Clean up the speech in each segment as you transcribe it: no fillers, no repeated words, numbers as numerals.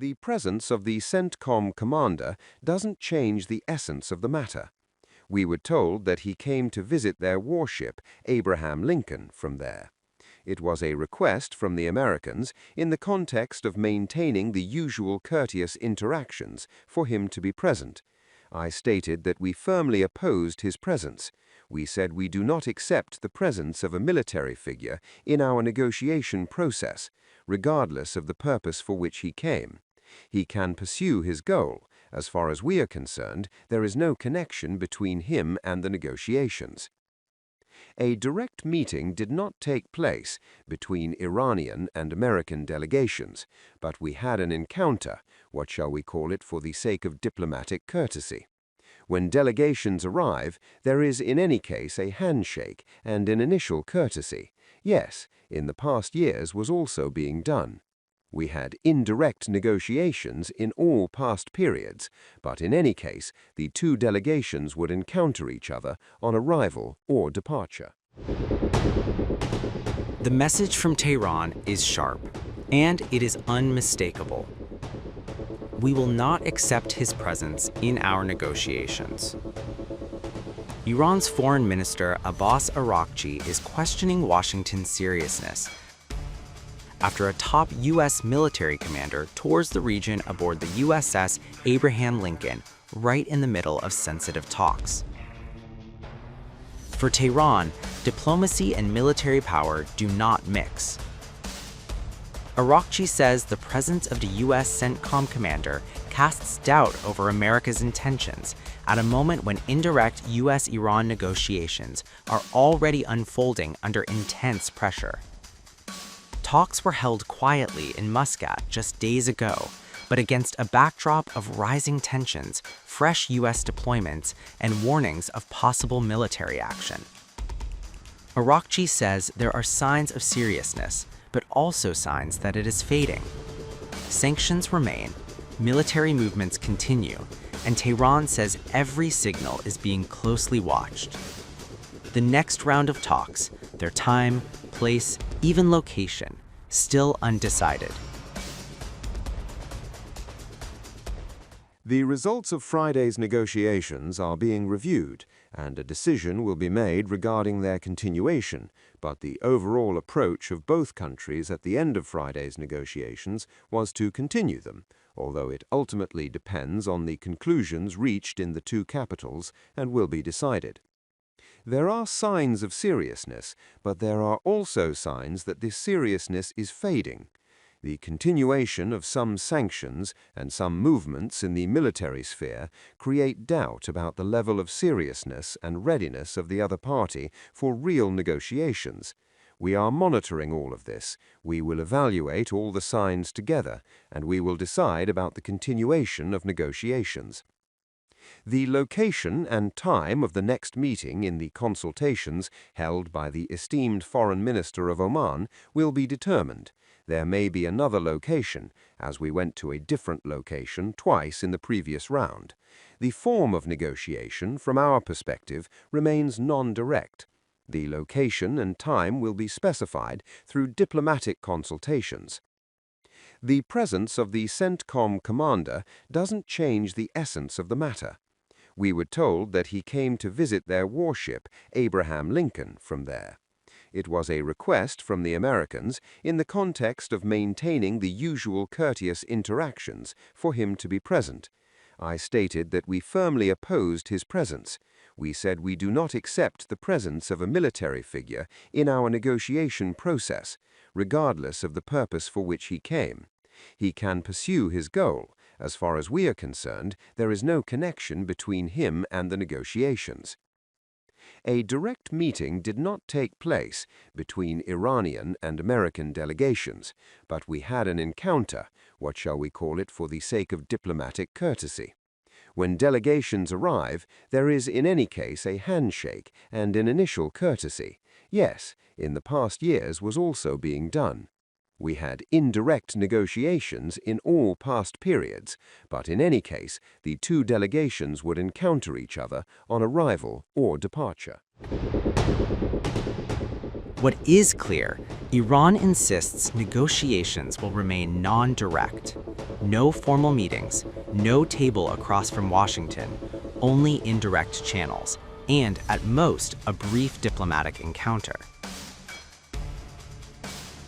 The presence of the CENTCOM commander doesn't change the essence of the matter. We were told that he came to visit their warship, Abraham Lincoln, from there. It was a request from the Americans, in the context of maintaining the usual courteous interactions, for him to be present. I stated that we firmly opposed his presence. We said we do not accept the presence of a military figure in our negotiation process, regardless of the purpose for which he came. He can pursue his goal. As far as we are concerned, there is no connection between him and the negotiations. A direct meeting did not take place between Iranian and American delegations, but we had an encounter, what shall we call it for the sake of diplomatic courtesy. When delegations arrive, there is in any case a handshake and an initial courtesy. Yes, in the past years was also being done. We had indirect negotiations in all past periods, but in any case, the two delegations would encounter each other on arrival or departure. The message from Tehran is sharp, and it is unmistakable. We will not accept his presence in our negotiations. Iran's Foreign Minister Abbas Araghchi is questioning Washington's seriousness after a top U.S. military commander tours the region aboard the USS Abraham Lincoln, right in the middle of sensitive talks. For Tehran, diplomacy and military power do not mix. Araghchi says the presence of the U.S. CENTCOM commander casts doubt over America's intentions at a moment when indirect U.S.-Iran negotiations are already unfolding under intense pressure. Talks were held quietly in Muscat just days ago, but against a backdrop of rising tensions, fresh U.S. deployments, and warnings of possible military action. Araghchi says there are signs of seriousness, but also signs that it is fading. Sanctions remain, military movements continue, and Tehran says every signal is being closely watched. The next round of talks, their time, place, even location, still undecided. The results of Friday's negotiations are being reviewed, and a decision will be made regarding their continuation, but the overall approach of both countries at the end of Friday's negotiations was to continue them, although it ultimately depends on the conclusions reached in the two capitals and will be decided. There are signs of seriousness, but there are also signs that this seriousness is fading. The continuation of some sanctions and some movements in the military sphere create doubt about the level of seriousness and readiness of the other party for real negotiations. We are monitoring all of this. We will evaluate all the signs together, and we will decide about the continuation of negotiations. The location and time of the next meeting in the consultations held by the esteemed Foreign Minister of Oman will be determined. There may be another location, as we went to a different location twice in the previous round. The form of negotiation, from our perspective, remains non-direct. The location and time will be specified through diplomatic consultations. The presence of the CENTCOM commander doesn't change the essence of the matter. We were told that he came to visit their warship, Abraham Lincoln, from there. It was a request from the Americans, in the context of maintaining the usual courteous interactions, for him to be present. I stated that we firmly opposed his presence. We said we do not accept the presence of a military figure in our negotiation process, regardless of the purpose for which he came. He can pursue his goal. As far as we are concerned, there is no connection between him and the negotiations. A direct meeting did not take place between Iranian and American delegations, but we had an encounter, what shall we call it for the sake of diplomatic courtesy. When delegations arrive, there is in any case a handshake and an initial courtesy. Yes, in the past years was also being done. We had indirect negotiations in all past periods, but in any case, the two delegations would encounter each other on arrival or departure. What is clear, Iran insists negotiations will remain non-direct. No formal meetings, no table across from Washington, only indirect channels, and at most, a brief diplomatic encounter.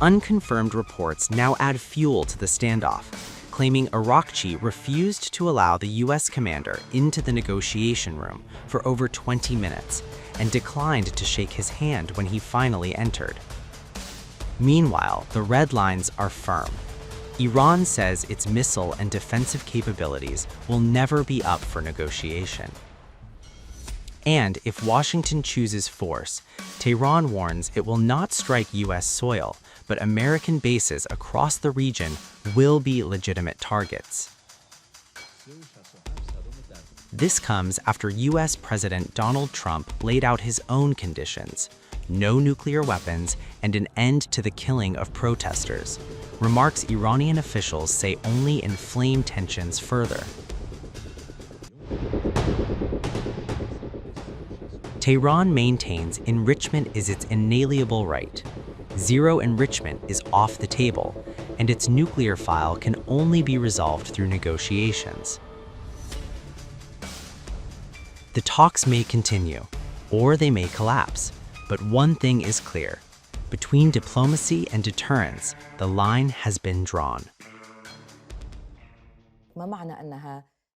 Unconfirmed reports now add fuel to the standoff, claiming Araghchi refused to allow the U.S. commander into the negotiation room for over 20 minutes and declined to shake his hand when he finally entered. Meanwhile, the red lines are firm. Iran says its missile and defensive capabilities will never be up for negotiation. And if Washington chooses force, Tehran warns it will not strike U.S. soil, but American bases across the region will be legitimate targets. This comes after U.S. President Donald Trump laid out his own conditions: no nuclear weapons and an end to the killing of protesters, remarks Iranian officials say only inflame tensions further. Tehran maintains enrichment is its inalienable right. Zero enrichment is off the table, and its nuclear file can only be resolved through negotiations. The talks may continue, or they may collapse, but one thing is clear. Between diplomacy and deterrence, the line has been drawn.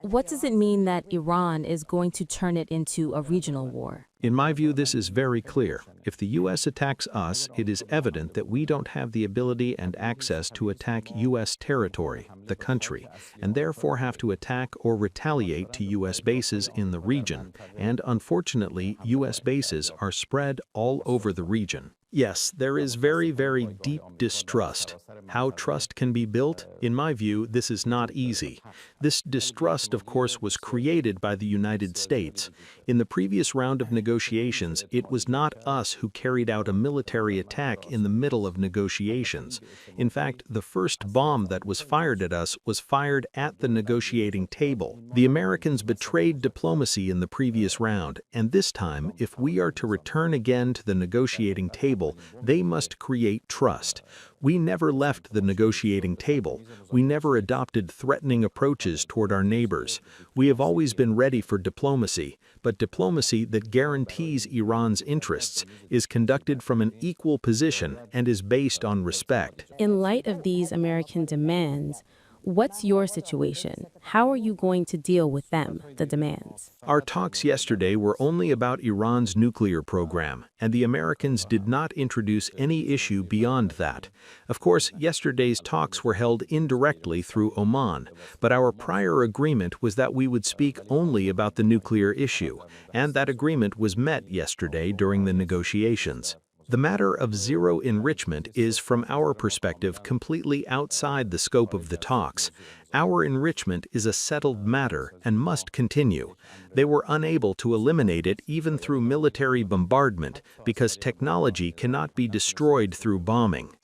What does it mean that Iran is going to turn it into a regional war? In my view, this is very clear. If the U.S. attacks us, it is evident that we don't have the ability and access to attack U.S. territory, the country, and therefore have to attack or retaliate to U.S. bases in the region. And unfortunately, U.S. bases are spread all over the region. Yes, there is very, very deep distrust. How trust can be built? In my view, this is not easy. This distrust, of course, was created by the United States. In the previous round of negotiations, it was not us who carried out a military attack in the middle of negotiations. In fact, the first bomb that was fired at us was fired at the negotiating table. The Americans betrayed diplomacy in the previous round, and this time, if we are to return again to the negotiating table, they must create trust. We never left the negotiating table. We never adopted threatening approaches toward our neighbors. We have always been ready for diplomacy, but diplomacy that guarantees Iran's interests is conducted from an equal position and is based on respect. In light of these American demands, what's your situation? How are you going to deal with them, the demands? Our talks yesterday were only about Iran's nuclear program, and the Americans did not introduce any issue beyond that. Of course, yesterday's talks were held indirectly through Oman, but our prior agreement was that we would speak only about the nuclear issue, and that agreement was met yesterday during the negotiations. The matter of zero enrichment is, from our perspective, completely outside the scope of the talks. Our enrichment is a settled matter and must continue. They were unable to eliminate it even through military bombardment because technology cannot be destroyed through bombing.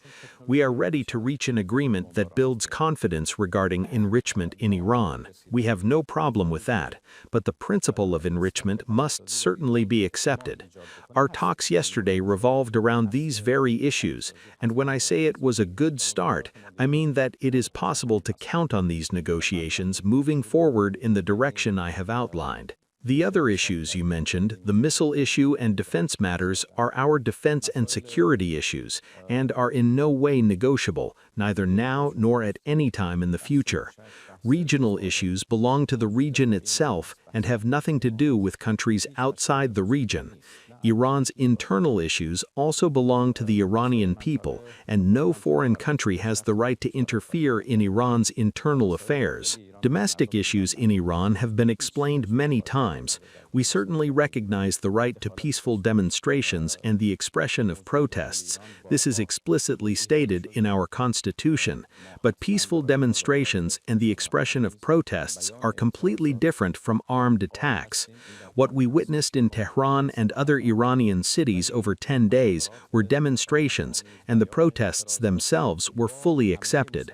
We are ready to reach an agreement that builds confidence regarding enrichment in Iran. We have no problem with that, but the principle of enrichment must certainly be accepted. Our talks yesterday revolved around these very issues, and when I say it was a good start, I mean that it is possible to count on these negotiations moving forward in the direction I have outlined. The other issues you mentioned, the missile issue and defense matters, are our defense and security issues and are in no way negotiable, neither now nor at any time in the future. Regional issues belong to the region itself and have nothing to do with countries outside the region. Iran's internal issues also belong to the Iranian people, and no foreign country has the right to interfere in Iran's internal affairs. Domestic issues in Iran have been explained many times. We certainly recognize the right to peaceful demonstrations and the expression of protests. This is explicitly stated in our constitution. But peaceful demonstrations and the expression of protests are completely different from armed attacks. What we witnessed in Tehran and other Iranian cities over 10 days were demonstrations, and the protests themselves were fully accepted.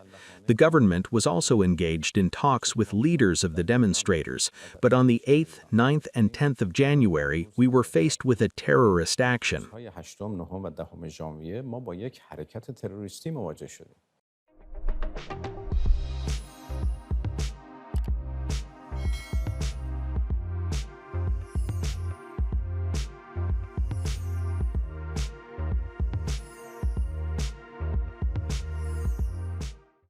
The government was also engaged in talks with leaders of the demonstrators, but on the 8th, 9th, and 10th of January, we were faced with a terrorist action. های 8، 9 و 10 ژانویه ما با یک حرکت تروریستی مواجه شدیم.